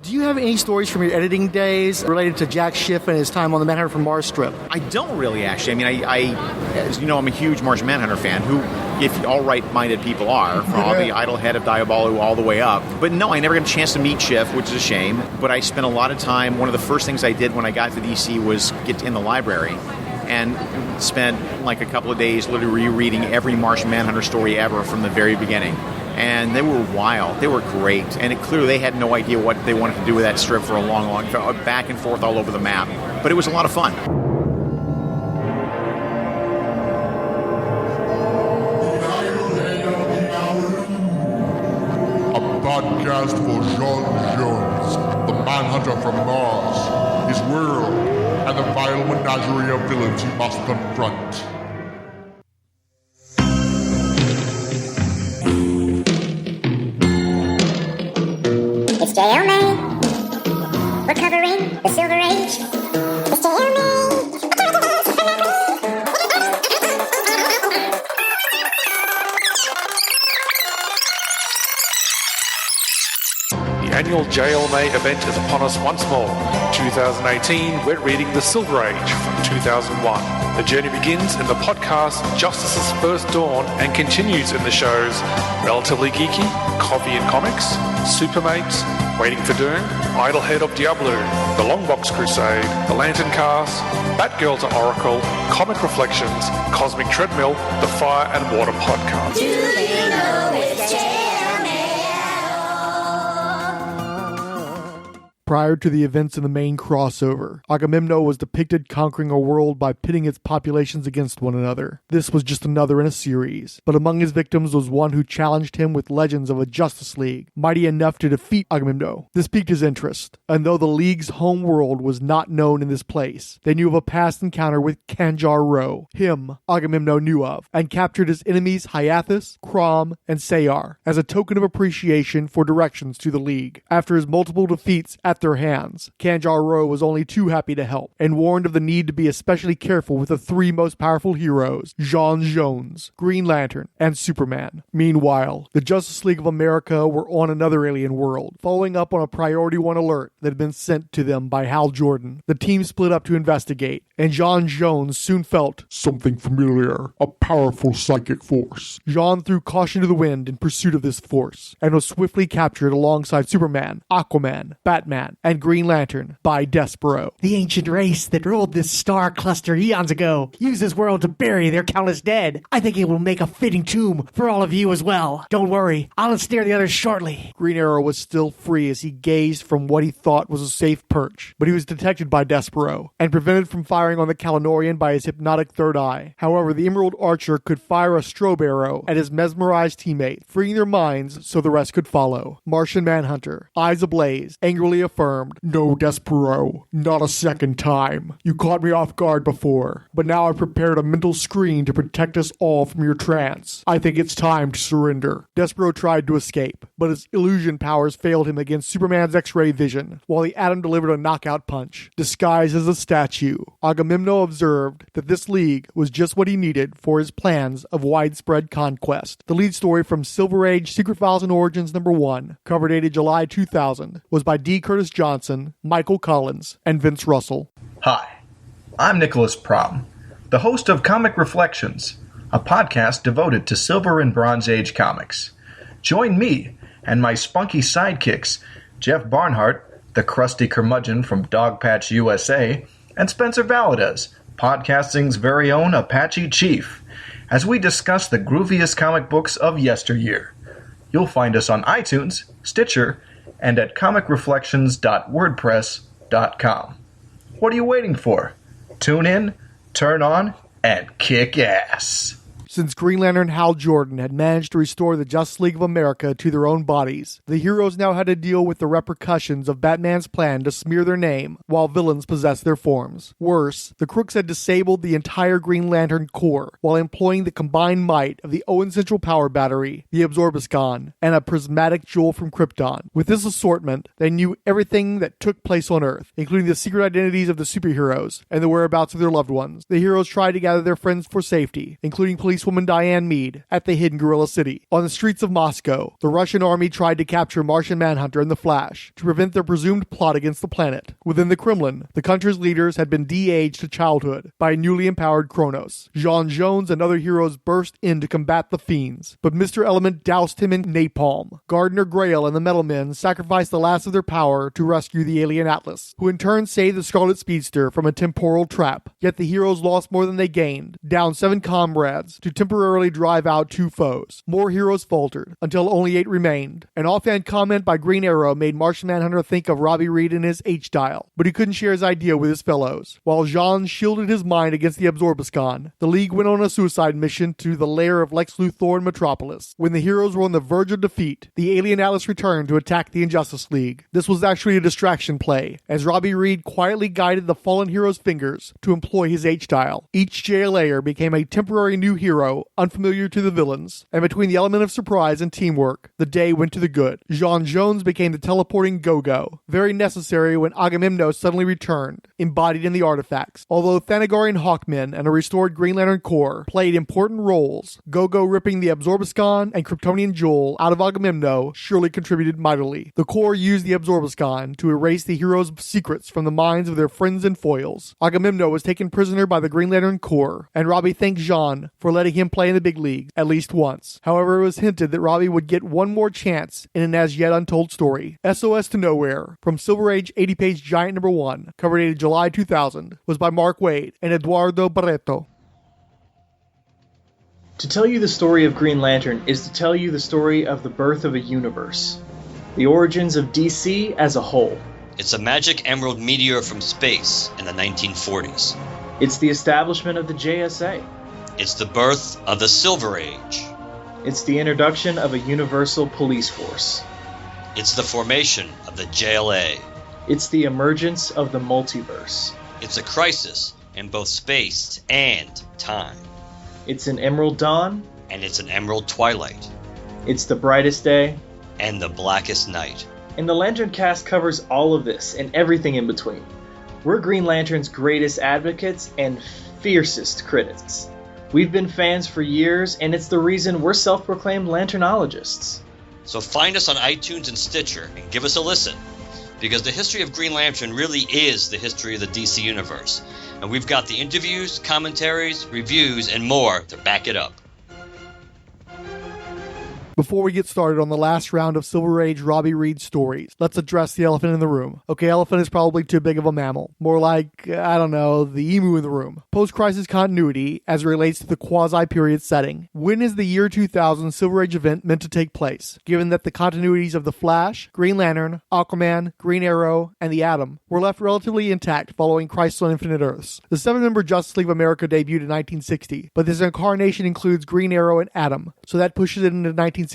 Do you have any stories from your editing days related to Jack Schiff and his time on the Manhunter from Mars strip? I don't really, actually. I mean, I as you know, I'm a huge Martian Manhunter fan, who, if all right-minded people are, from all the idle head of Diabolu all the way up. But no, I never got a chance to meet Schiff, which is a shame. But I spent a lot of time, one of the first things I did when I got to DC was get in the library and spent like a couple of days literally rereading every Martian Manhunter story ever from the very beginning. And they were wild. They were great. And clearly they had no idea what they wanted to do with that strip for a long back and forth all over the map. But it was a lot of fun. A podcast for John Jones, the Manhunter from Mars, his world, and the vile menagerie of villains he must confront. It's JL, we're covering the Silver Age. It's JL, The annual JLMA event is upon us once more. In 2018, we're reading The Silver Age from 2001. The journey begins in the podcast Justice's First Dawn and continues in the shows Relatively Geeky, Coffee and Comics, Supermates, Waiting for Doom, Idlehead of Diabolu, The Longbox Crusade, The Lantern Cast, Batgirl to Oracle, Comic Reflections, Cosmic Treadmill, The Fire and Water Podcast. Do you know it's JL? Prior to the events in the main crossover, Agamemnon was depicted conquering a world by pitting its populations against one another. This was just another in a series, but among his victims was one who challenged him with legends of a Justice League, mighty enough to defeat Agamemnon. This piqued his interest, and though the League's home world was not known in this place, they knew of a past encounter with Kanjar Ro. Him, Agamemnon knew of, and captured his enemies Hyathus, Crom, and Sayar, as a token of appreciation for directions to the League. After his multiple defeats at their hands, Kanjar Ro was only too happy to help, and warned of the need to be especially careful with the three most powerful heroes, J'onn J'onzz, Green Lantern, and Superman. Meanwhile, the Justice League of America were on another alien world, following up on a Priority 1 alert that had been sent to them by Hal Jordan. The team split up to investigate, and J'onn J'onzz soon felt something familiar, a powerful psychic force. J'onn threw caution to the wind in pursuit of this force, and was swiftly captured alongside Superman, Aquaman, Batman, and Green Lantern by Diabolu. The ancient race that ruled this star cluster eons ago used this world to bury their countless dead. I think it will make a fitting tomb for all of you as well. Don't worry, I'll ensnare the others shortly. Green Arrow was still free as he gazed from what he thought was a safe perch, but he was detected by Diabolu and prevented from firing on the Kalanorian by his hypnotic third eye. However, the Emerald Archer could fire a strobe arrow at his mesmerized teammate, freeing their minds so the rest could follow. Martian Manhunter, eyes ablaze, angrily affirmed, "No, Diabolu, not a second time. You caught me off guard before, but now I've prepared a mental screen to protect us all from your trance. I think it's time to surrender." Diabolu tried to escape, but his illusion powers failed him against Superman's X-ray vision, while the Atom delivered a knockout punch. Disguised as a statue, Agamemnon observed that this league was just what he needed for his plans of widespread conquest. The lead story from Silver Age Secret Files and Origins #1, cover dated July 2000, was by D. Curtis Johnson, Michael Collins, and Vince Russell. Hi, I'm Nicholas Prom, the host of Comic Reflections, a podcast devoted to Silver and Bronze Age comics. Join me and my spunky sidekicks, Jeff Barnhart, the crusty curmudgeon from Dogpatch USA, and Spencer Valadez, podcasting's very own Apache Chief, as we discuss the grooviest comic books of yesteryear. You'll find us on iTunes, Stitcher, and at comicreflections.wordpress.com. What are you waiting for? Tune in, turn on, and kick ass. Since Green Lantern Hal Jordan had managed to restore the Justice League of America to their own bodies, the heroes now had to deal with the repercussions of Batman's plan to smear their name while villains possessed their forms. Worse, the crooks had disabled the entire Green Lantern Corps while employing the combined might of the Owen Central Power Battery, the Absorbiscon, and a prismatic jewel from Krypton. With this assortment, they knew everything that took place on Earth, including the secret identities of the superheroes and the whereabouts of their loved ones. The heroes tried to gather their friends for safety, including police policewoman Diane Meade at the hidden Gorilla City. On the streets of Moscow, the Russian army tried to capture Martian Manhunter and the Flash to prevent their presumed plot against the planet. Within the Kremlin, the country's leaders had been de-aged to childhood by a newly empowered Kronos. J'onn J'onzz and other heroes burst in to combat the fiends, but Mr. Element doused him in napalm. Gardner Grail and the Metal Men sacrificed the last of their power to rescue the alien Atlas, who in turn saved the Scarlet Speedster from a temporal trap. Yet the heroes lost more than they gained, down 7 comrades to temporarily drive out 2 foes. More heroes faltered, until only 8 remained. An offhand comment by Green Arrow made Martian Manhunter think of Robby Reed in his H-dial, but he couldn't share his idea with his fellows. While J'onn shielded his mind against the Absorbiscon, the League went on a suicide mission to the lair of Lex Luthor in Metropolis. When the heroes were on the verge of defeat, the alien Atlas returned to attack the Injustice League. This was actually a distraction play, as Robby Reed quietly guided the fallen hero's fingers to employ his H-dial. Each JLAer became a temporary new hero, unfamiliar to the villains, and between the element of surprise and teamwork, the day went to the good. J'onn J'onzz became the teleporting Go-Go, very necessary when Agamemnon suddenly returned, embodied in the artifacts. Although Thanagarian Hawkmen and a restored Green Lantern Corps played important roles, Go-Go ripping the Absorbiscon and Kryptonian Jewel out of Agamemnon surely contributed mightily. The Corps used the Absorbiscon to erase the heroes' secrets from the minds of their friends and foils. Agamemnon was taken prisoner by the Green Lantern Corps, and Robby thanked J'onn for letting him play in the big leagues at least once. However, it was hinted that Robby would get one more chance in an as yet untold story. SOS to Nowhere, from Silver Age 80-page Giant number 1, cover dated July 2000, was by Mark Waid and Eduardo Barreto. To tell you the story of Green Lantern is to tell you the story of the birth of a universe, the origins of DC as a whole. It's a magic emerald meteor from space in the 1940s. It's the establishment of the JSA. It's the birth of the Silver Age. It's the introduction of a universal police force. It's the formation of the JLA. It's the emergence of the multiverse. It's a crisis in both space and time. It's an emerald dawn. And it's an emerald twilight. It's the brightest day. And the blackest night. And the Lantern cast covers all of this and everything in between. We're Green Lantern's greatest advocates and fiercest critics. We've been fans for years, and it's the reason we're self-proclaimed Lanternologists. So find us on iTunes and Stitcher and give us a listen, because the history of Green Lantern really is the history of the DC Universe, and we've got the interviews, commentaries, reviews, and more to back it up. Before we get started on the last round of Silver Age Robby Reed stories, let's address the elephant in the room. Okay, elephant is probably too big of a mammal. More like, I don't know, the emu in the room. Post-crisis continuity as it relates to the quasi-period setting. When is the year 2000 Silver Age event meant to take place, given that the continuities of The Flash, Green Lantern, Aquaman, Green Arrow, and the Atom were left relatively intact following Crisis on Infinite Earths? The 7-member Justice League of America debuted in 1960, but this incarnation includes Green Arrow and Atom, so that pushes it into 1962,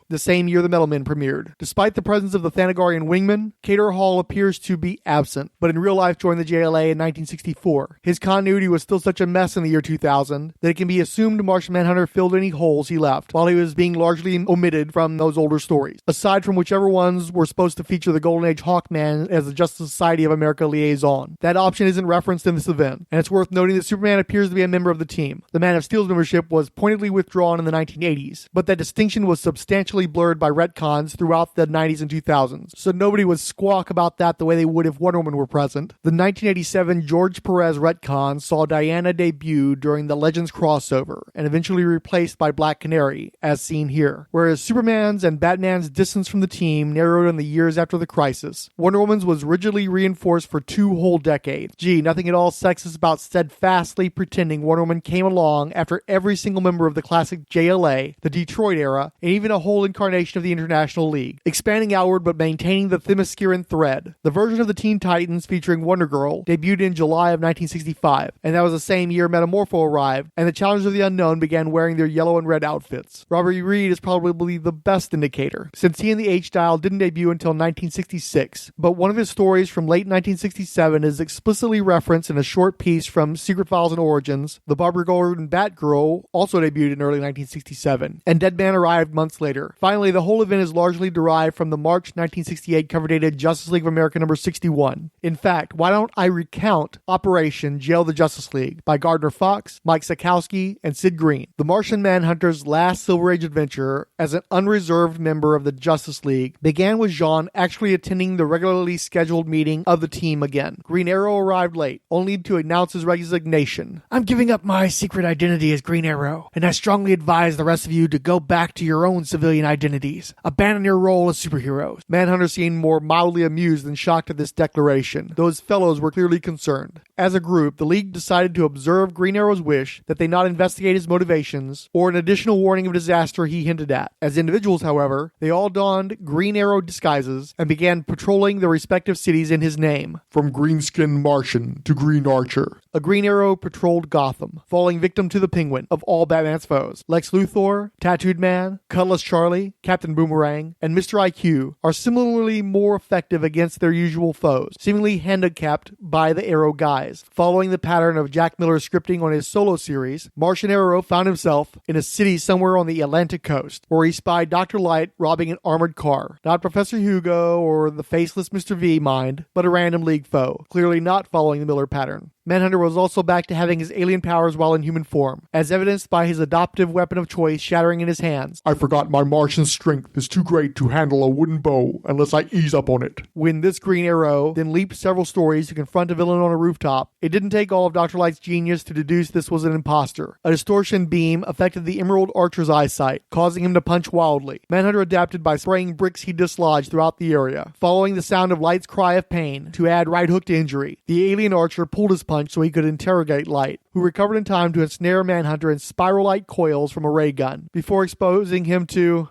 the same year the Metal Men premiered. Despite the presence of the Thanagarian Wingman, Cater Hall appears to be absent, but in real life joined the JLA in 1964. His continuity was still such a mess in the year 2000 that it can be assumed Martian Manhunter filled any holes he left, while he was being largely omitted from those older stories, aside from whichever ones were supposed to feature the Golden Age Hawkman as the Justice Society of America liaison. That option isn't referenced in this event, and it's worth noting that Superman appears to be a member of the team. The Man of Steel's membership was pointedly withdrawn in the 1980s, but that distinction was substantially blurred by retcons throughout the 90s and 2000s, so nobody would squawk about that the way they would if Wonder Woman were present. The 1987 George Perez retcon saw Diana debut during the Legends crossover, and eventually replaced by Black Canary, as seen here, whereas Superman's and Batman's distance from the team narrowed in the years after the crisis. Wonder Woman's was rigidly reinforced for 2 whole decades. Gee, nothing at all sexist about steadfastly pretending Wonder Woman came along after every single member of the classic JLA, the Detroit era, and even a whole incarnation of the International League, expanding outward but maintaining the Themysciran thread. The version of the Teen Titans featuring Wonder Girl debuted in July of 1965, and that was the same year Metamorpho arrived, and the Challengers of the Unknown began wearing their yellow and red outfits. Robby Reed is probably the best indicator, since he and the H-Dial didn't debut until 1966, but one of his stories from late 1967 is explicitly referenced in a short piece from Secret Files and Origins. The Barbara Gordon Batgirl also debuted in early 1967, and Deadman arrived 5 months later. Finally, the whole event is largely derived from the March 1968 cover dated Justice League of America number 61. In fact, why don't I recount Operation Jail the Justice League by Gardner Fox, Mike Sekowsky, and Sid Green, the Martian Manhunter's last Silver Age adventure as an unreserved member of the Justice League, began with Jean actually attending the regularly scheduled meeting of the team again. Green Arrow arrived late, only to announce his resignation. I'm giving up my secret identity as Green Arrow, and I strongly advise the rest of you to go back to your own civilian identities. Abandon your role as superheroes. Manhunter seemed more mildly amused than shocked at this declaration, though his fellows were clearly concerned. As a group, the League decided to observe Green Arrow's wish that they not investigate his motivations or an additional warning of disaster he hinted at. As individuals, however, they all donned Green Arrow disguises and began patrolling their respective cities in his name. From green-skinned Martian to Green Archer. A Green Arrow patrolled Gotham, falling victim to the Penguin of all Batman's foes. Lex Luthor, Tattooed Man, Cutlass Charlie, Captain Boomerang, and Mr. IQ are similarly more effective against their usual foes, seemingly handicapped by the Arrow guise. Following the pattern of Jack Miller's scripting on his solo series, Martian Arrow found himself in a city somewhere on the Atlantic coast, where he spied Dr. Light robbing an armored car. Not Professor Hugo or the faceless Mr. V, mind, but a random League foe, clearly not following the Miller pattern. Manhunter was also back to having his alien powers while in human form, as evidenced by his adoptive weapon of choice shattering in his hands. I forgot my Martian strength is too great to handle a wooden bow unless I ease up on it. When this Green Arrow then leaped several stories to confront a villain on a rooftop, it didn't take all of Dr. Light's genius to deduce this was an imposter. A distortion beam affected the Emerald Archer's eyesight, causing him to punch wildly. Manhunter adapted by spraying bricks he dislodged throughout the area, following the sound of Light's cry of pain to add right hook to injury. The alien Archer pulled his punch so he could interrogate Light, who recovered in time to ensnare Manhunter in spiral light coils from a ray gun, before exposing him to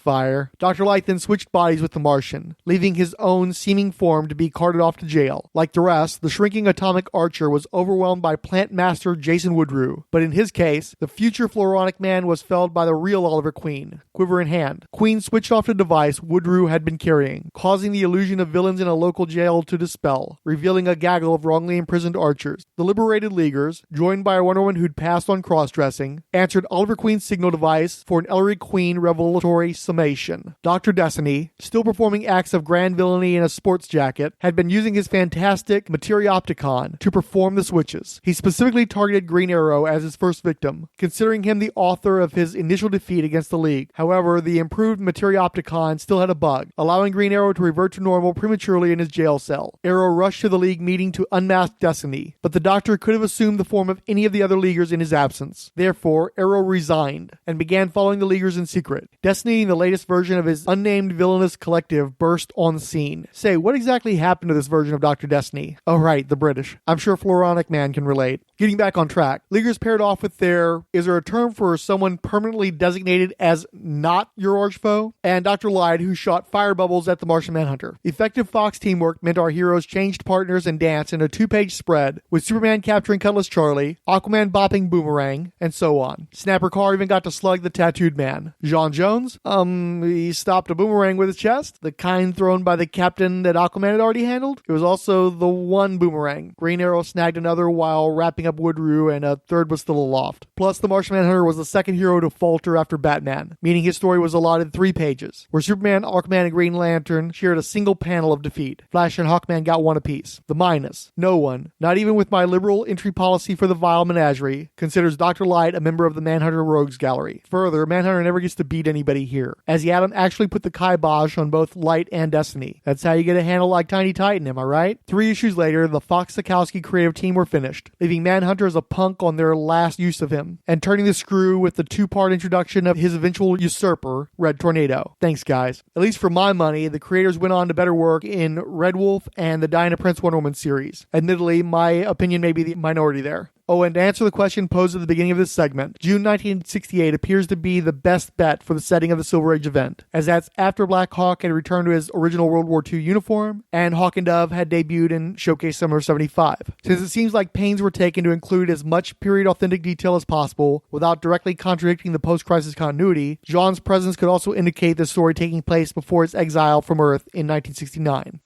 fire. Dr. Light then switched bodies with the Martian, leaving his own seeming form to be carted off to jail. Like the rest, the shrinking atomic Archer was overwhelmed by plant master Jason Woodrue, but in his case, the future Floronic Man was felled by the real Oliver Queen, quiver in hand. Queen switched off the device Woodrue had been carrying, causing the illusion of villains in a local jail to dispel, revealing a gaggle of wrongly imprisoned archers. The liberated Leaguers, joined by a Wonder Woman who'd passed on cross-dressing, answered Oliver Queen's signal device for an Ellery Queen revelatory summation. Dr. Destiny, still performing acts of grand villainy in a sports jacket, had been using his fantastic Materiopticon to perform the switches. He specifically targeted Green Arrow as his first victim, considering him the author of his initial defeat against the League. However, the improved Materiopticon still had a bug, allowing Green Arrow to revert to normal prematurely in his jail cell. Arrow rushed to the League meeting to unmask Destiny, but the Doctor could have assumed the form of any of the other Leaguers in his absence. Therefore, Arrow resigned and began following the Leaguers in secret. Destiny, the latest version of his unnamed villainous collective, burst on the scene. Say, what exactly happened to this version of Dr. Destiny? Oh right, the British. I'm sure Floronic Man can relate. Getting back on track, Leaguers paired off with their, is there a term for someone permanently designated as not your arch foe? And Dr. Light, who shot fire bubbles at the Martian Manhunter. Effective Fox teamwork meant our heroes changed partners and danced in a 2-page spread, with Superman capturing Cutlass Charlie, Aquaman bopping Boomerang, and so on. Snapper Carr even got to slug the Tattooed Man. John Jones, he stopped a boomerang with his chest, the kind thrown by the captain that Aquaman had already handled. It was also the one boomerang. Green Arrow snagged another while wrapping up Woodrue, and a third was still aloft. Plus, the Martian Manhunter was the second hero to falter after Batman, meaning his story was allotted 3 pages, where Superman, Aquaman, and Green Lantern shared a single panel of defeat. Flash and Hawkman got one apiece. The minus. No one, not even with my liberal entry policy for the Vile Menagerie, considers Dr. Light a member of the Manhunter Rogues Gallery. Further, Manhunter never gets to beat anybody here, as the Atom actually put the kibosh on both Light and Destiny. That's how you get a handle like Tiny Titan, am I right? 3 issues later, the Fox-Sekowsky creative team were finished, leaving Manhunter as a punk on their last use of him, and turning the screw with the 2-part introduction of his eventual usurper, Red Tornado. Thanks, guys. At least for my money, the creators went on to better work in Red Wolf and the Diana Prince Wonder Woman series. Admittedly, my opinion may be the minority there. Oh, and to answer the question posed at the beginning of this segment, June 1968 appears to be the best bet for the setting of the Silver Age event, as that's after Black Hawk had returned to his original World War II uniform, and Hawk and Dove had debuted in Showcase Summer 75. Since it seems like pains were taken to include as much period-authentic detail as possible without directly contradicting the post-crisis continuity, Jean's presence could also indicate the story taking place before his exile from Earth in 1969.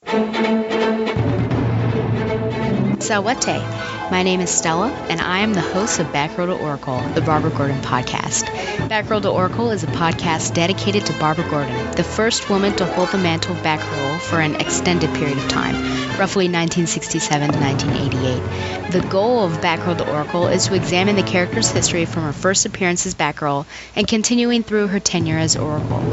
Sawate. My name is Stella, and I am the host of Backrow to Oracle, the Barbara Gordon podcast. Backrow to Oracle is a podcast dedicated to Barbara Gordon, the first woman to hold the mantle of Backrow for an extended period of time, roughly 1967 to 1988. The goal of Backrow to Oracle is to examine the character's history from her first appearance as Batgirl and continuing through her tenure as Oracle.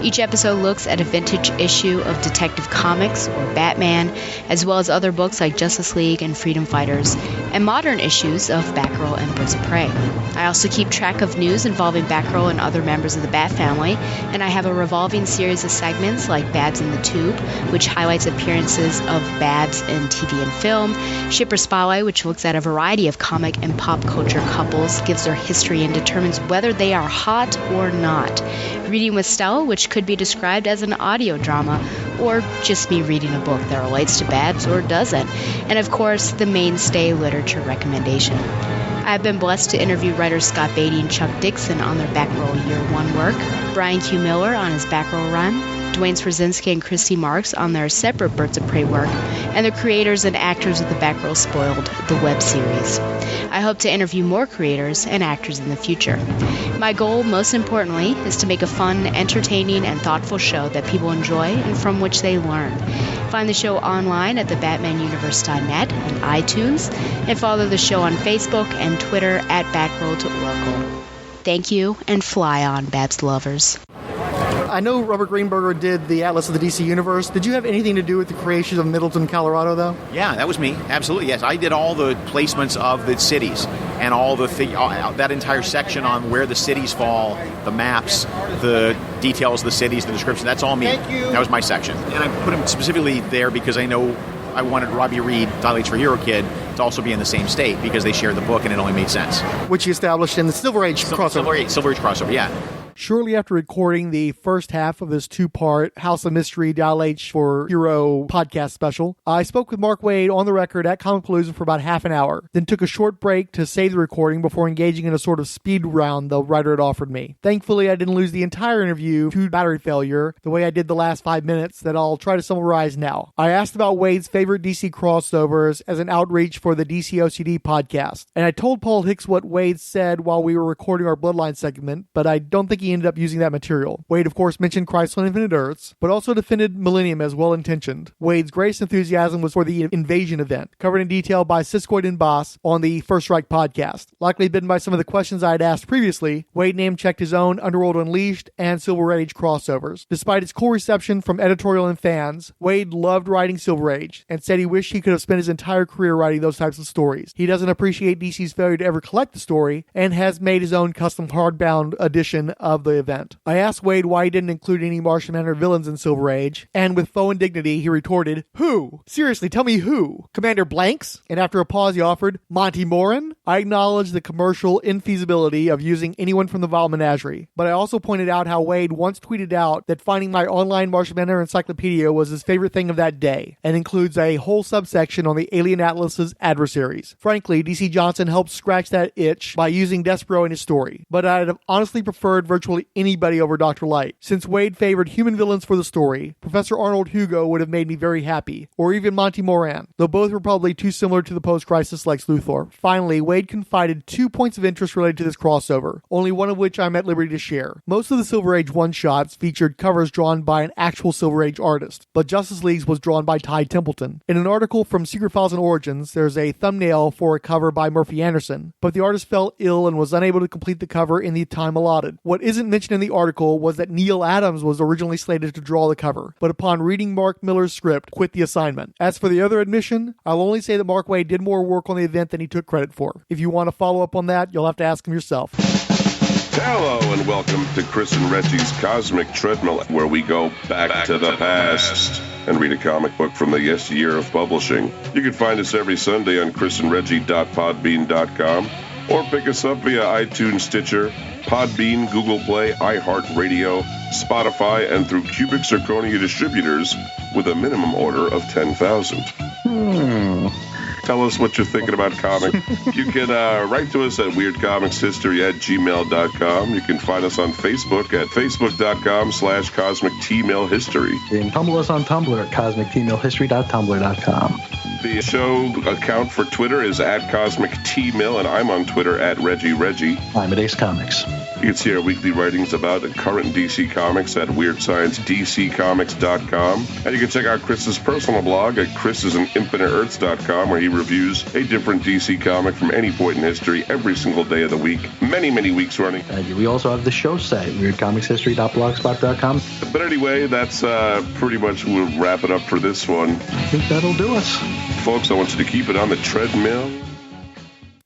Each episode looks at a vintage issue of Detective Comics or Batman, as well as other books like Justice League and Freedom Fighters, and modern issues of Batgirl and Birds of Prey. I also keep track of news involving Batgirl and other members of the Bat family, and I have a revolving series of segments like Babs in the Tube, which highlights appearances of Babs in TV and film, Shipper Spotlight, which looks at a variety of comic and pop culture couples, gives their history, and determines whether they are hot or not. Reading with Stella, which could be described as an audio drama, or just me reading a book that relates to Babs or doesn't. And of course, the mainstay literature recommendation. I have been blessed to interview writers Scott Beatty and Chuck Dixon on their Batgirl Year 1 work, Brian Q. Miller on his Batgirl run, Dwayne Swarzynski and Christy Marks on their separate Birds of Prey work, and the creators and actors of the Batgirl Spoiled, the web series. I hope to interview more creators and actors in the future. My goal, most importantly, is to make a fun, entertaining, and thoughtful show that people enjoy and from which they learn. Find the show online at thebatmanuniverse.net and iTunes, and follow the show on Facebook and Twitter at Backroll to Oracle. Thank you, and fly on, Babs lovers. I know Robert Greenberger did the Atlas of the DC Universe. Did you have anything to do with the creation of Middleton, Colorado, though? Yeah, that was me. Absolutely, yes. I did all the placements of the cities and all the that entire section on where the cities fall, the maps, the details of the cities, the description. That's all me. Thank you. That was my section. And I put them specifically there because I know I wanted Robby Reed, Dilates for Hero Kid, to also be in the same state because they shared the book and it only made sense. Which you established in the Silver Age crossover. Silver Age crossover, yeah. Shortly after recording the first half of this two-part House of Mystery Dial H for Hero podcast special, I spoke with Mark Waid on the record at Comicpalooza for about half an hour, then took a short break to save the recording before engaging in a sort of speed round the writer had offered me. Thankfully, I didn't lose the entire interview to battery failure the way I did the last 5 minutes that I'll try to summarize now. I asked about Waid's favorite DC crossovers as an outreach for the DC OCD podcast, and I told Paul Hicks what Waid said while we were recording our Bloodline segment, but I don't think he ended up using that material. Waid, of course, mentioned Chrysler and Infinite Earths, but also defended Millennium as well-intentioned. Waid's greatest enthusiasm was for the Invasion event, covered in detail by Siskoid and Boss on the First Strike podcast. Likely bitten by some of the questions I had asked previously, Waid name-checked his own Underworld Unleashed and Silver Age crossovers. Despite its cool reception from editorial and fans, Waid loved writing Silver Age and said he wished he could have spent his entire career writing those types of stories. He doesn't appreciate DC's failure to ever collect the story and has made his own custom hardbound edition of the event. I asked Waid why he didn't include any Martian Manhunter villains in Silver Age, and with faux indignity, he retorted, "Who? Seriously, tell me who? Commander Blanks?" And after a pause, he offered, "Monty Morin?" I acknowledged the commercial infeasibility of using anyone from the Vile Menagerie, but I also pointed out how Waid once tweeted out that finding my online Martian Manhunter encyclopedia was his favorite thing of that day, and includes a whole subsection on the Alien Atlas's adversaries. Frankly, DC Johnson helped scratch that itch by using Despero in his story, but I'd have honestly preferred virtually anybody over Dr. Light. Since Waid favored human villains for the story, Professor Arnold Hugo would have made me very happy, or even Monty Moran, though both were probably too similar to the post-crisis Lex Luthor. Finally, Waid confided 2 points of interest related to this crossover, only one of which I'm at liberty to share. Most of the Silver Age one-shots featured covers drawn by an actual Silver Age artist, but Justice League's was drawn by Ty Templeton. In an article from Secret Files and Origins, there's a thumbnail for a cover by Murphy Anderson, but the artist fell ill and was unable to complete the cover in the time allotted. What isn't mentioned in the article was that Neil Adams was originally slated to draw the cover, but upon reading Mark Miller's script, quit the assignment. As for the other admission, I'll only say that Mark Waid did more work on the event than he took credit for. If you want to follow up on that, you'll have to ask him yourself. Hello and welcome to Chris and Reggie's Cosmic Treadmill, where we go back to the past and read a comic book from the year of publishing. You can find us every Sunday on chrisandreggie.podbean.com or pick us up via iTunes, Stitcher, Podbean, Google Play, iHeartRadio, Spotify, and through Cubic Zirconia distributors with a minimum order of 10,000. Tell us what you're thinking about comic. You can write to us at weirdcomicshistory@gmail.com. You can find us on Facebook at facebook.com/cosmictmailhistory. You can tumble us on Tumblr at cosmictmailhistory.tumblr.com. The show account for Twitter is @CosmicTMill, and I'm on Twitter @ReggieReggie. I'm at Ace Comics. You can see our weekly writings about current DC Comics at WeirdScienceDCComics.com. And you can check out Chris's personal blog at ChrisIsAnInfiniteEarths.com, where he reviews a different DC comic from any point in history every single day of the week, many, many weeks running. We also have the show site, WeirdComicsHistory.blogspot.com. But anyway, that's pretty much we'll wrap it up for this one. I think that'll do us. Folks, I want you to keep it on the treadmill.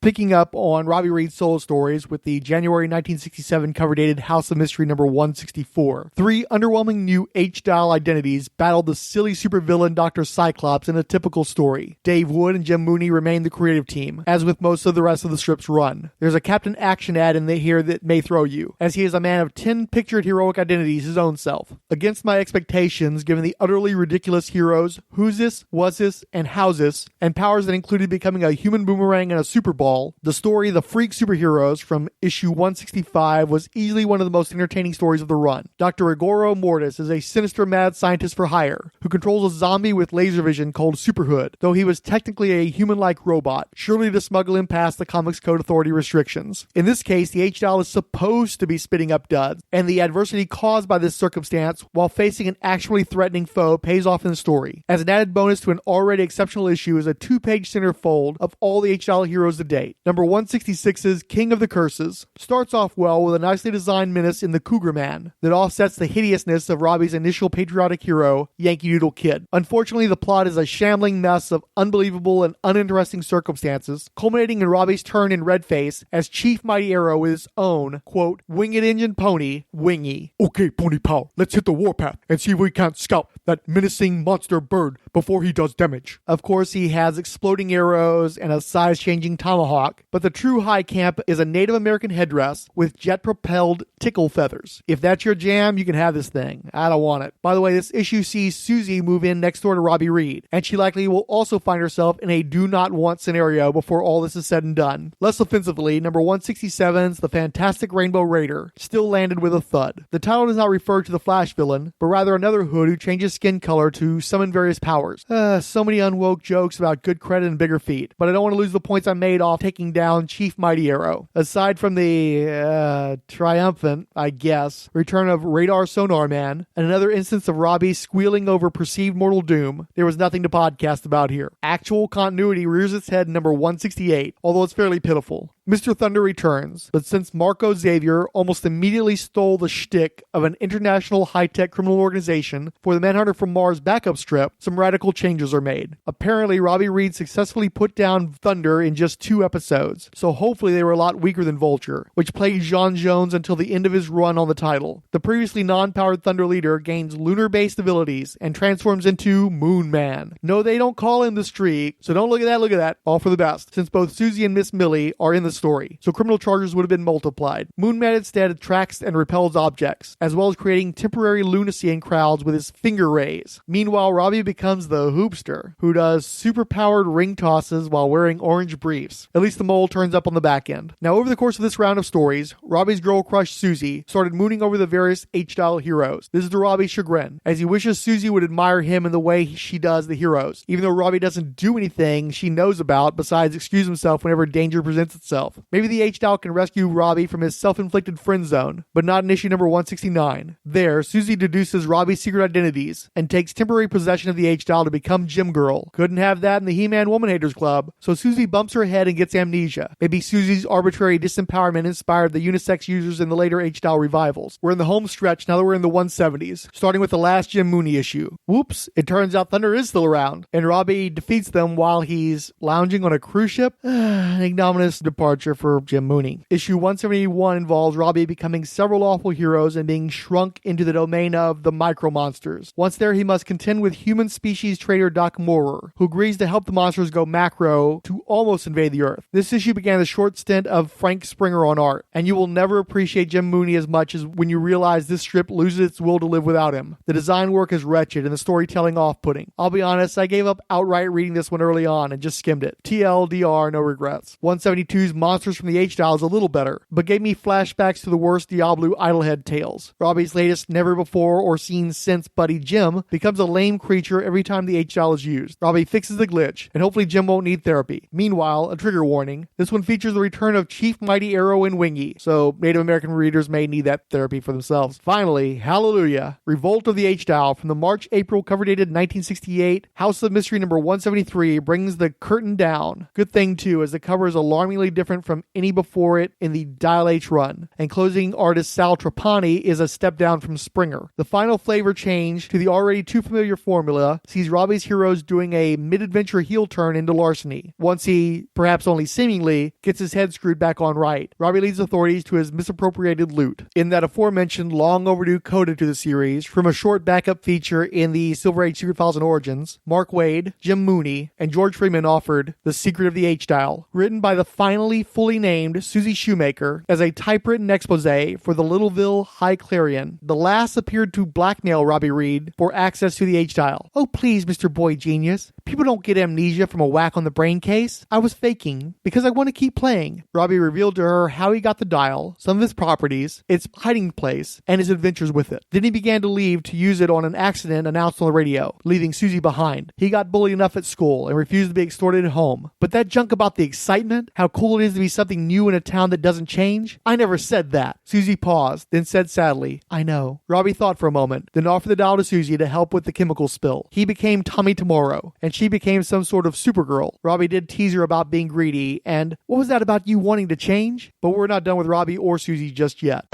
Picking up on Robby Reed's solo stories with the January 1967 cover dated House of Mystery number 164. 3 underwhelming new H-style identities battled the silly supervillain Dr. Cyclops in a typical story. Dave Wood and Jim Mooney remain the creative team, as with most of the rest of the strip's run. There's a Captain Action ad in here that may throw you, as he is a man of 10 pictured heroic identities his own self. Against my expectations, given the utterly ridiculous heroes, who's this, was this, and how's this, and powers that included becoming a human boomerang and a super ball, the story The Freak Superheroes from issue 165 was easily one of the most entertaining stories of the run. Dr. Igoro Mortis is a sinister mad scientist for hire who controls a zombie with laser vision called Superhood, though he was technically a human-like robot, surely to smuggle him past the Comics Code Authority restrictions. In this case, the H-Dial is supposed to be spitting up duds, and the adversity caused by this circumstance while facing an actually threatening foe pays off in the story. As an added bonus to an already exceptional issue is a 2-page centerfold of all the H-Dial heroes to date. Number 166's King of the Curses starts off well with a nicely designed menace in the Cougar Man that offsets the hideousness of Robby's initial patriotic hero, Yankee Doodle Kid. Unfortunately, the plot is a shambling mess of unbelievable and uninteresting circumstances, culminating in Robby's turn in red face as Chief Mighty Arrow with his own, quote, winged engine pony, Wingy. Okay, Pony Pal, let's hit the warpath and see if we can't scalp that menacing monster bird before he does damage. Of course, he has exploding arrows and a size-changing tomahawk, but the true high camp is a Native American headdress with jet-propelled tickle feathers. If that's your jam, you can have this thing. I don't want it. By the way, this issue sees Susie move in next door to Robby Reed, and she likely will also find herself in a do-not-want scenario before all this is said and done. Less offensively, number 167's The Fantastic Rainbow Raider still landed with a thud. The title does not refer to the Flash villain, but rather another hood who changes skin color to summon various powers. So many unwoke jokes about good credit and bigger feet, but I don't want to lose the points I made off taking down Chief Mighty Arrow. Aside from the triumphant, I guess, return of Radar Sonar Man and another instance of Robby squealing over perceived mortal doom, there was nothing to podcast about here. Actual continuity rears its head in number 168, although it's fairly pitiful. Mr. Thunder returns, but since Marco Xavier almost immediately stole the shtick of an international high-tech criminal organization for the Manhunter from Mars backup strip, some radical changes are made. Apparently, Robby Reed successfully put down Thunder in just 2 episodes, so hopefully they were a lot weaker than Vulture, which plagued John Jones until the end of his run on the title. The previously non-powered Thunder leader gains lunar-based abilities and transforms into Moon Man. No, they don't call him the Streak, so don't look at that, all for the best, since both Susie and Miss Millie are in the story, so criminal charges would have been multiplied. Moonman instead attracts and repels objects, as well as creating temporary lunacy in crowds with his finger rays. Meanwhile, Robby becomes the Hoopster, who does super-powered ring tosses while wearing orange briefs. At least the mole turns up on the back end. Now, over the course of this round of stories, Robby's girl crush Susie started mooning over the various H-style heroes. This is to Robby's chagrin, as he wishes Susie would admire him in the way she does the heroes, even though Robby doesn't do anything she knows about besides excuse himself whenever danger presents itself. Maybe the H-Dial can rescue Robby from his self-inflicted friend zone, but not in issue number 169. There, Susie deduces Robby's secret identities and takes temporary possession of the H-Dial to become Gym Girl. Couldn't have that in the He-Man Woman Haters Club, so Susie bumps her head and gets amnesia. Maybe Susie's arbitrary disempowerment inspired the unisex users in the later H-Dial revivals. We're in the home stretch now that we're in the 170s, starting with the last Jim Mooney issue. Whoops, it turns out Thunder is still around, and Robby defeats them while he's lounging on a cruise ship. An ignominious departure for Jim Mooney. Issue 171 involves Robby becoming several awful heroes and being shrunk into the domain of the micro monsters. Once there, he must contend with human species trader Doc Moorer, who agrees to help the monsters go macro to almost invade the Earth. This issue began the short stint of Frank Springer on art, and you will never appreciate Jim Mooney as much as when you realize this strip loses its will to live without him. The design work is wretched and the storytelling off-putting. I'll be honest, I gave up outright reading this one early on and just skimmed it. TLDR, no regrets. 172's monsters from the H-Dial is a little better, but gave me flashbacks to the worst Diabolu Idlehead tales. Robby's latest never before or seen since buddy Jim becomes a lame creature every time the H-Dial is used. Robby fixes the glitch, and hopefully Jim won't need therapy. Meanwhile, a trigger warning, this one features the return of Chief Mighty Arrow and Wingy, so Native American readers may need that therapy for themselves. Finally, hallelujah, Revolt of the H-Dial from the March-April cover dated 1968, House of Mystery number 173 brings the curtain down. Good thing too, as the cover is alarmingly different from any before it in the Dial H run, and closing artist Sal Trapani is a step down from Springer. The final flavor change to the already too familiar formula sees Robby's heroes doing a mid-adventure heel turn into larceny. Once he, perhaps only seemingly, gets his head screwed back on right, Robby leads authorities to his misappropriated loot. In that aforementioned long overdue coda to the series, from a short backup feature in the Silver Age Secret Files and Origins, Mark Waid, Jim Mooney, and George Freeman offered The Secret of the H-Dial, written by the finally fully named Susie Shoemaker as a typewritten expose for the Littleville High Clarion. The last appeared to blackmail Robby Reed for access to the H-Dial. Oh please, Mr. Boy Genius. People don't get amnesia from a whack on the brain case. I was faking because I want to keep playing. Robby revealed to her how he got the dial, some of his properties, its hiding place, and his adventures with it. Then he began to leave to use it on an accident announced on the radio, leaving Susie behind. He got bullied enough at school and refused to be extorted at home. But that junk about the excitement, how cool it is to be something new in a town that doesn't change, I never said that. Susie paused, then said sadly, I know. Robby thought for a moment, then offered the dial to Susie to help with the chemical spill. He became Tommy Tomorrow, and she became some sort of Supergirl. Robby did tease her about being greedy, and what was that about you wanting to change? But we're not done with Robby or Susie just yet.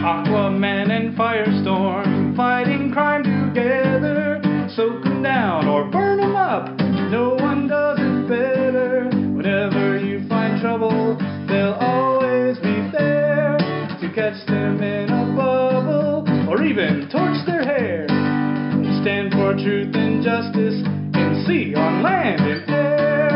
Aquaman and Firestorm fighting crime together. Soak 'em down or burn 'em up. No one does it better. Whenever you find trouble, they'll always be there to catch them in a bubble or even torch their hair. They stand for truth and justice in sea, on land, and air.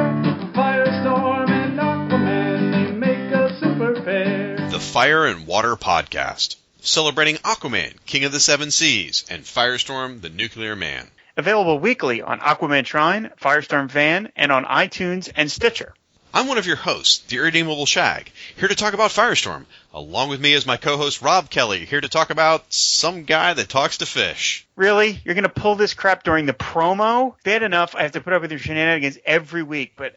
Firestorm and Aquaman, they make a super pair. The Fire and Water Podcast, celebrating Aquaman, King of the Seven Seas, and Firestorm, the Nuclear Man. Available weekly on Aquaman Shrine, Firestorm Van, and on iTunes and Stitcher. I'm one of your hosts, the Irredeemable Shag, here to talk about Firestorm. Along with me is my co-host Rob Kelly, here to talk about some guy that talks to fish. Really? You're going to pull this crap during the promo? Bad enough I have to put up with your shenanigans every week, but...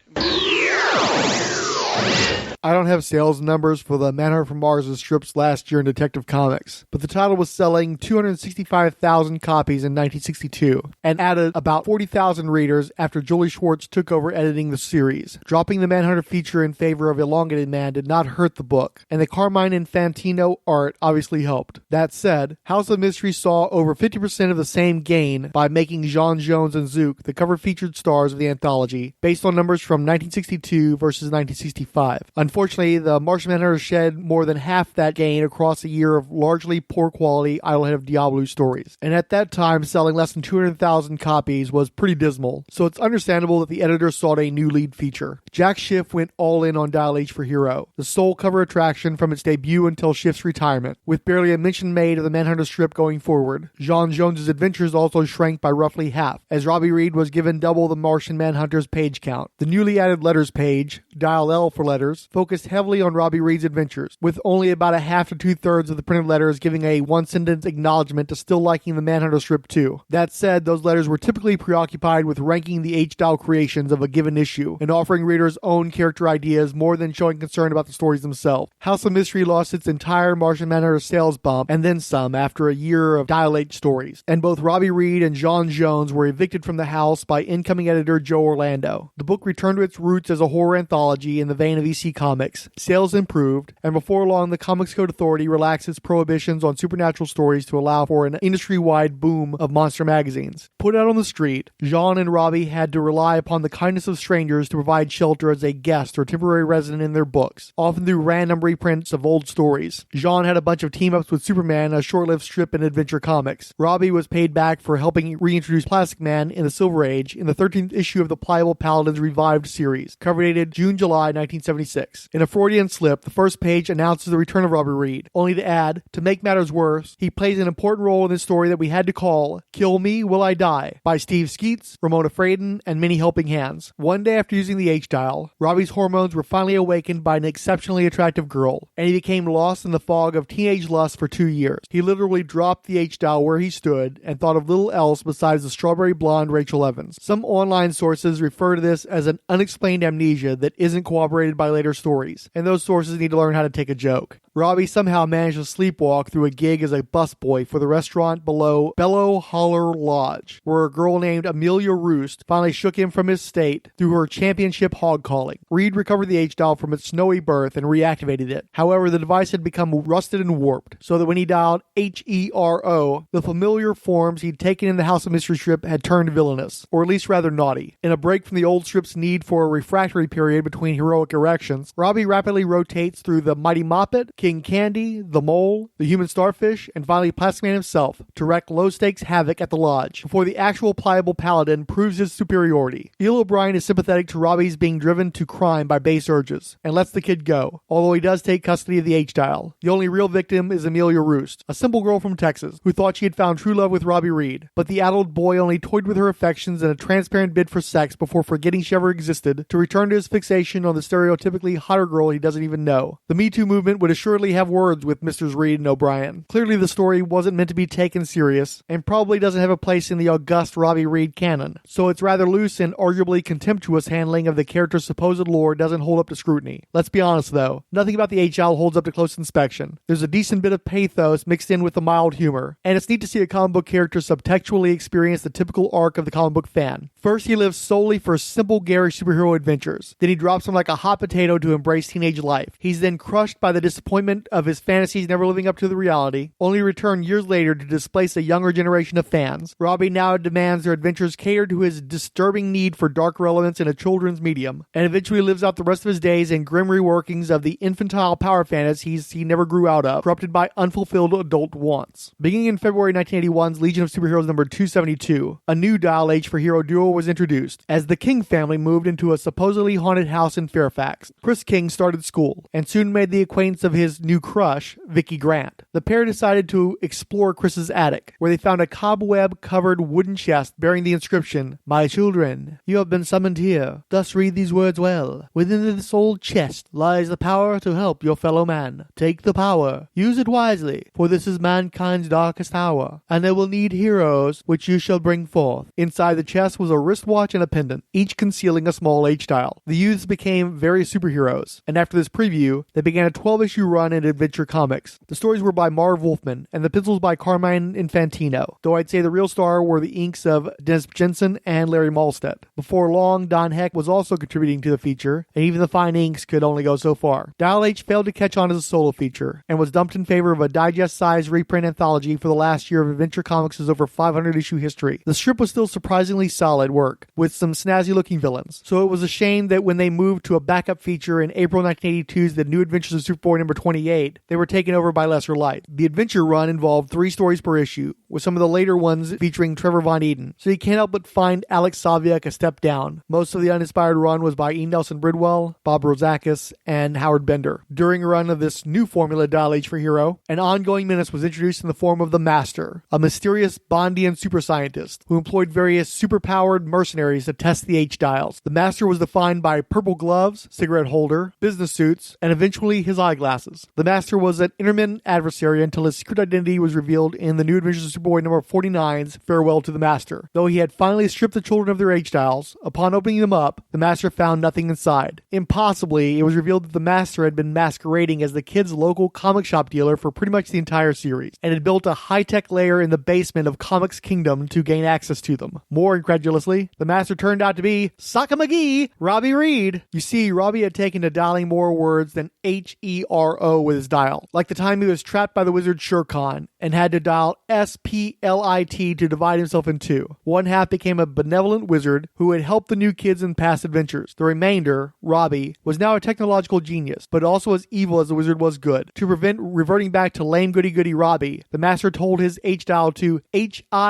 I don't have sales numbers for the Manhunter from Mars' strips last year in Detective Comics, but the title was selling 265,000 copies in 1962 and added about 40,000 readers after Julie Schwartz took over editing the series. Dropping the Manhunter feature in favor of Elongated Man did not hurt the book, and the Carmine Infantino art obviously helped. That said, House of Mystery saw over 50% of the same gain by making John Jones and Zook the cover featured stars of the anthology, based on numbers from 1962 versus 1965. Unfortunately, the Martian Manhunter shed more than half that gain across a year of largely poor quality Idlehead of Diabolu stories. And at that time, selling less than 200,000 copies was pretty dismal, so it's understandable that the editor sought a new lead feature. Jack Schiff went all in on Dial H for Hero, the sole cover attraction from its debut until Schiff's retirement, with barely a mention made of the Manhunter strip going forward. John Jones's adventures also shrank by roughly half, as Robby Reed was given double the Martian Manhunter's page count. The newly added letters page, Dial L for letters, focused heavily on Robby Reed's adventures, with only about a half to two-thirds of the printed letters giving a one-sentence acknowledgement to still liking the Manhunter strip too. That said, those letters were typically preoccupied with ranking the H-Dial creations of a given issue and offering readers own character ideas more than showing concern about the stories themselves. House of Mystery lost its entire Martian Manhunter sales bump and then some after a year of Dial H stories, and both Robby Reed and John Jones were evicted from the house by incoming editor Joe Orlando. The book returned to its roots as a horror anthology in the vein of EC Comics. Sales improved, and before long the Comics Code Authority relaxed its prohibitions on supernatural stories to allow for an industry-wide boom of monster magazines. Put out on the street, Jean and Robby had to rely upon the kindness of strangers to provide shelter as a guest or temporary resident in their books, often through random reprints of old stories. Jean had a bunch of team-ups with Superman, a short-lived strip in Adventure Comics. Robby was paid back for helping reintroduce Plastic Man in the Silver Age in the 13th issue of the Pliable Paladins Revived series, cover dated June-July 1976. Comics. In a Freudian slip, the first page announces the return of Robby Reed, only to add, to make matters worse, he plays an important role in this story that we had to call Kill Me, Will I Die, by Steve Skeets, Ramona Fraden, and many helping hands. One day after using the H-dial, Robbie's hormones were finally awakened by an exceptionally attractive girl, and he became lost in the fog of teenage lust for 2 years. He literally dropped the H-dial where he stood and thought of little else besides the strawberry blonde Rachel Evans. Some online sources refer to this as an unexplained amnesia that isn't corroborated by later stories, and those sources need to learn how to take a joke. Robbie somehow managed to sleepwalk through a gig as a busboy for the restaurant below Bellow Holler Lodge, where a girl named Amelia Roost finally shook him from his state through her championship hog calling. Reed recovered the H-dial from its snowy berth and reactivated it. However, the device had become rusted and warped, so that when he dialed HERO, the familiar forms he'd taken in the House of Mystery strip had turned villainous, or at least rather naughty. In a break from the old strip's need for a refractory period between heroic erections, Robbie rapidly rotates through the Mighty Moppet, King Candy, the Mole, the Human Starfish, and finally Plastic Man himself to wreak low-stakes havoc at the lodge, before the actual pliable paladin proves his superiority. Eel O'Brien is sympathetic to Robbie's being driven to crime by base urges, and lets the kid go, although he does take custody of the H-dial. The only real victim is Amelia Roost, a simple girl from Texas, who thought she had found true love with Robby Reed, but the adult boy only toyed with her affections in a transparent bid for sex before forgetting she ever existed, to return to his fixation on the stereotypically hotter girl he doesn't even know. The Me Too movement would assuredly have words with Mrs. Reed and O'Brien. Clearly the story wasn't meant to be taken serious, and probably doesn't have a place in the august Robby Reed canon, so its rather loose and arguably contemptuous handling of the character's supposed lore doesn't hold up to scrutiny. Let's be honest though, nothing about the H-dial holds up to close inspection. There's a decent bit of pathos mixed in with the mild humor, and it's neat to see a comic book character subtextually experience the typical arc of the comic book fan. First, he lives solely for simple garish superhero adventures. Then he drops him like a hot potato to embrace teenage life. He's then crushed by the disappointment of his fantasies never living up to the reality, only to return years later to displace a younger generation of fans. Robbie now demands their adventures cater to his disturbing need for dark relevance in a children's medium, and eventually lives out the rest of his days in grim reworkings of the infantile power fantasies he never grew out of, corrupted by unfulfilled adult wants. Beginning in February 1981's Legion of Superheroes number 272, a new dial H for hero duo was introduced, as the King family moved into a supposedly haunted house in Fairfax. Chris King started school, and soon made the acquaintance of his new crush, Vicky Grant. The pair decided to explore Chris's attic, where they found a cobweb-covered wooden chest bearing the inscription, "My children, you have been summoned here. Thus read these words well. Within this old chest lies the power to help your fellow man. Take the power. Use it wisely, for this is mankind's darkest hour, and they will need heroes which you shall bring forth." Inside the chest was a wristwatch and a pendant, each concealing a small H-dial. The youths became various superheroes, and after this preview, they began a 12-issue run in Adventure Comics. The stories were by Marv Wolfman, and the pencils by Carmine Infantino, though I'd say the real star were the inks of Dennis Jensen and Larry Malstead. Before long, Don Heck was also contributing to the feature, and even the fine inks could only go so far. Dial H failed to catch on as a solo feature, and was dumped in favor of a digest-sized reprint anthology for the last year of Adventure Comics' over 500-issue history. The strip was still surprisingly solid work, with some snazzy-looking villains, so it was a shame that when they moved to a backup feature in April 1982's The New Adventures of Superboy number 28, they were taken over by lesser light. The adventure run involved 3 stories per issue, with some of the later ones featuring Trevor Von Eden, so you can't help but find Alex Saviak a step down. Most of the uninspired run was by E. Nelson Bridwell, Bob Rozakis, and Howard Bender. During a run of this new formula Dial H for Hero, an ongoing menace was introduced in the form of the Master, a mysterious Bondian super scientist who employed various superpowered mercenaries to test the H-dials. The Master was defined by purple gloves, cigarette holder, business suits, and eventually his eyeglasses. The Master was an intermittent adversary until his secret identity was revealed in the New Adventures of Superboy number 49's Farewell to the Master. Though he had finally stripped the children of their H-dials, upon opening them up, the Master found nothing inside. Impossibly, it was revealed that the Master had been masquerading as the kid's local comic shop dealer for pretty much the entire series, and had built a high-tech lair in the basement of Comics Kingdom to gain access to them. More incredulously, the Master turned out to be Socka McGee, Robby Reed. You see, Robbie had taken to dialing more words than HERO with his dial, like the time he was trapped by the wizard Shurkan and had to dial SPLIT to divide himself in two. One half became a benevolent wizard who had helped the new kids in past adventures. The remainder, Robbie, was now a technological genius, but also as evil as the wizard was good. To prevent reverting back to lame goody-goody Robbie, the Master told his H-dial to HIDEYOURSELF.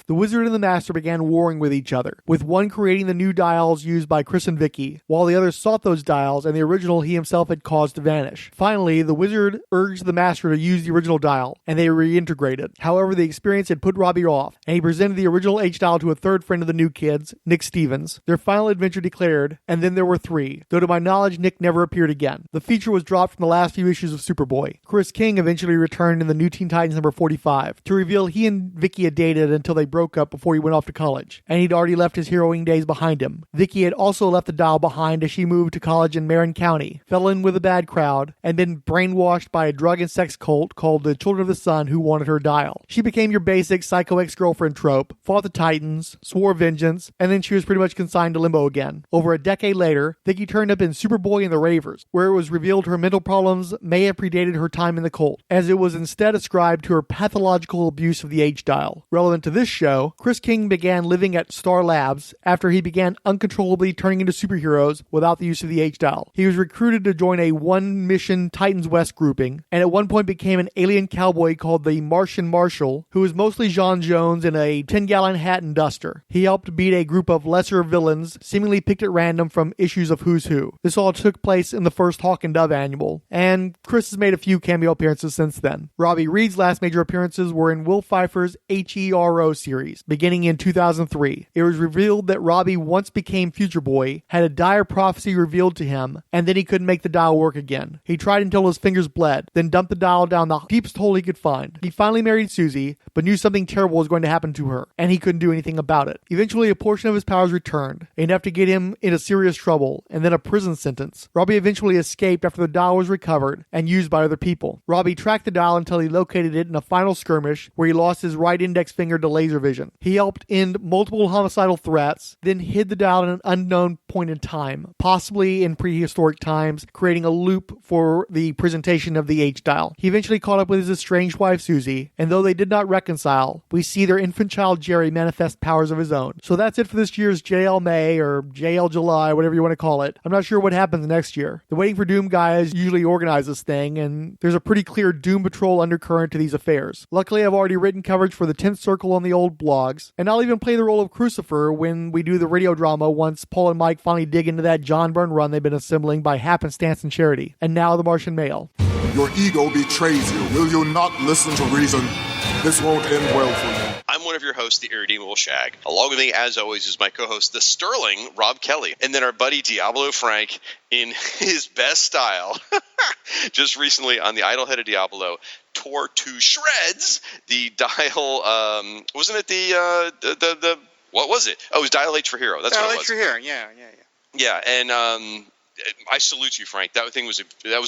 The wizard and the Master began warring with each other, with one creating hiding the new dials used by Chris and Vicky, while the others sought those dials and the original he himself had caused to vanish. Finally, the wizard urged the master to use the original dial, and they reintegrated. However, the experience had put Robby off, and he presented the original H-dial to a third friend of the new kids, Nick Stevens. Their final adventure declared, and then there were 3, though to my knowledge Nick never appeared again. The feature was dropped from the last few issues of Superboy. Chris King eventually returned in the New Teen Titans number 45 to reveal he and Vicky had dated until they broke up before he went off to college, and he'd already left his heroing days behind him. Vicky had also left the dial behind as she moved to college in Marin County, fell in with a bad crowd, and been brainwashed by a drug and sex cult called the Children of the Sun who wanted her dial. She became your basic psycho ex-girlfriend trope, fought the Titans, swore vengeance, and then she was pretty much consigned to limbo again. Over a decade later, Vicky turned up in Superboy and the Ravers, where it was revealed her mental problems may have predated her time in the cult, as it was instead ascribed to her pathological abuse of the H-dial. Relevant to this show, Chris King began living at Star Labs after he began uncontrollably turning into superheroes without the use of the H-dial. He was recruited to join a one-mission Titans West grouping, and at one point became an alien cowboy called the Martian Marshal, who was mostly John Jones in a 10-gallon hat and duster. He helped beat a group of lesser villains, seemingly picked at random from issues of Who's Who. This all took place in the first Hawk and Dove annual, and Chris has made a few cameo appearances since then. Robby Reed's last major appearances were in Will Pfeiffer's HERO series, beginning in 2003. It was revealed that Robby once became Future Boy, had a dire prophecy revealed to him, and then he couldn't make the dial work again. He tried until his fingers bled, then dumped the dial down the deepest hole he could find. He finally married Susie, but knew something terrible was going to happen to her, and he couldn't do anything about it. Eventually, a portion of his powers returned, enough to get him into serious trouble, and then a prison sentence. Robby eventually escaped after the dial was recovered and used by other people. Robby tracked the dial until he located it in a final skirmish where he lost his right index finger to laser vision. He helped end multiple homicidal threats, then hid the dial in an unknown point in time, possibly in prehistoric times, creating a loop for the presentation of the H-dial. He eventually caught up with his estranged wife Susie, and though they did not reconcile, we see their infant child Jerry manifest powers of his own. So that's it for this year's JL May, or JL July, whatever you want to call it. I'm not sure what happens next year. The Waiting for Doom guys usually organize this thing, and there's a pretty clear Doom Patrol undercurrent to these affairs. Luckily, I've already written coverage for the 10th Circle on the old blogs, and I'll even play the role of Crucifer when we do the radio drama once Paul and Mike finally dig into that John Byrne run they've been assembling by happenstance and charity. And now the Martian Mail. Your ego betrays you. Will you not listen to reason? This won't end well for you. I'm one of your hosts, the Irredeemable Shag. Along with me, as always, is my co-host, the sterling Rob Kelly. And then our buddy Diabolu Frank, in his best style, just recently on the Idle Head of Diabolo, tore to shreds the dial, wasn't it the what was it? Oh, it was Dial H for Hero. That's what it was. Dial H for Hero, yeah. Yeah, and I salute you, Frank. That thing was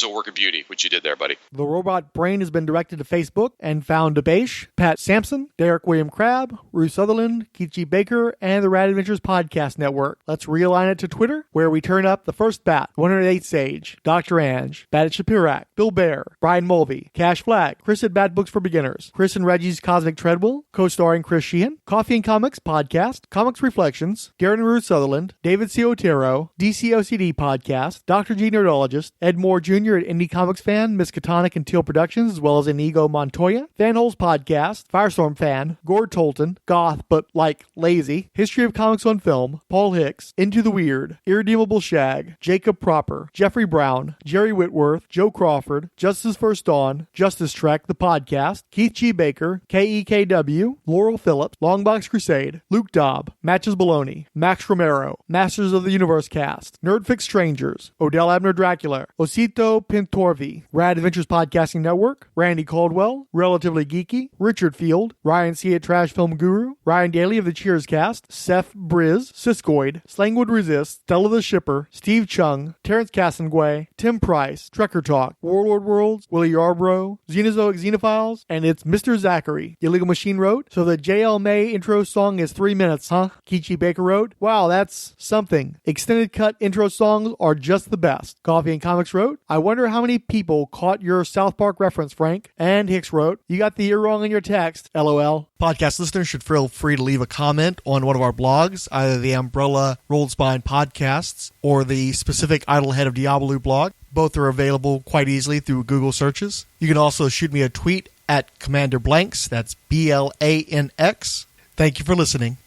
a work of beauty, what you did there, buddy. The Robot Brain has been directed to Facebook and found DeBaish, Pat Sampson, Derek William Crabb, Ruth Sutherland, Keith G. Baker, and the Rad Adventures Podcast Network. Let's realign it to Twitter, where we turn up the first Bat, 108 Sage, Dr. Ange, Bat at Shapirak, Bill Bear, Brian Mulvey, Cash Flag, Chris at Bat Books for Beginners, Chris and Reggie's Cosmic Treadmill, co-starring Chris Sheehan, Coffee and Comics Podcast, Comics Reflections, Darren and Ruth Sutherland, David C. Otero, DCOCD Podcast, Dr. G. Nerdologist, Ed Moore Jr. at Indie Comics Fan, Miskatonic and Teal Productions, as well as Inigo Montoya, Fanholes Podcast, Firestorm Fan, Gord Tolton, Goth but like lazy, History of Comics on Film, Paul Hicks, Into the Weird, Irredeemable Shag, Jacob Proper, Jeffrey Brown, Jerry Whitworth, Joe Crawford, Justice First Dawn, Justice Trek, the podcast, Keith G. Baker, KEKW, Laurel Phillips, Longbox Crusade, Luke Dobb, Matches Baloney, Max Romero, Masters of the Universe Cast, Nerdfix Strangers, Odell Abner Dracula, Osito Pintorvi, Rad Adventures Podcasting Network, Randy Caldwell, Relatively Geeky, Richard Field, Ryan C. at Trash Film Guru, Ryan Daly of the Cheers Cast, Seth Briz, Siskoid, Slangwood Resist, Stella the Shipper, Steve Chung, Terrence Cassenguay, Tim Price, Trekker Talk, Warlord Worlds, Willie Yarbrough, Xenozoic Xenophiles, and it's Mr. Zachary. Illegal Machine wrote, so the JL May intro song is 3 minutes, huh? Kichi Baker wrote, wow, that's something. Extended cut intro songs are just the best. Coffee and Comics wrote, I wonder how many people caught your South Park reference, Frank. And Hicks wrote, you got the year wrong in your text, LOL. Podcast listeners should feel free to leave a comment on one of our blogs, either the Umbrella Rolled Spine podcasts or the specific Idle Head of Diabolu blog. Both are available quite easily through Google searches. You can also shoot me a tweet at Commander Blanks, that's BLANX. Thank you for listening.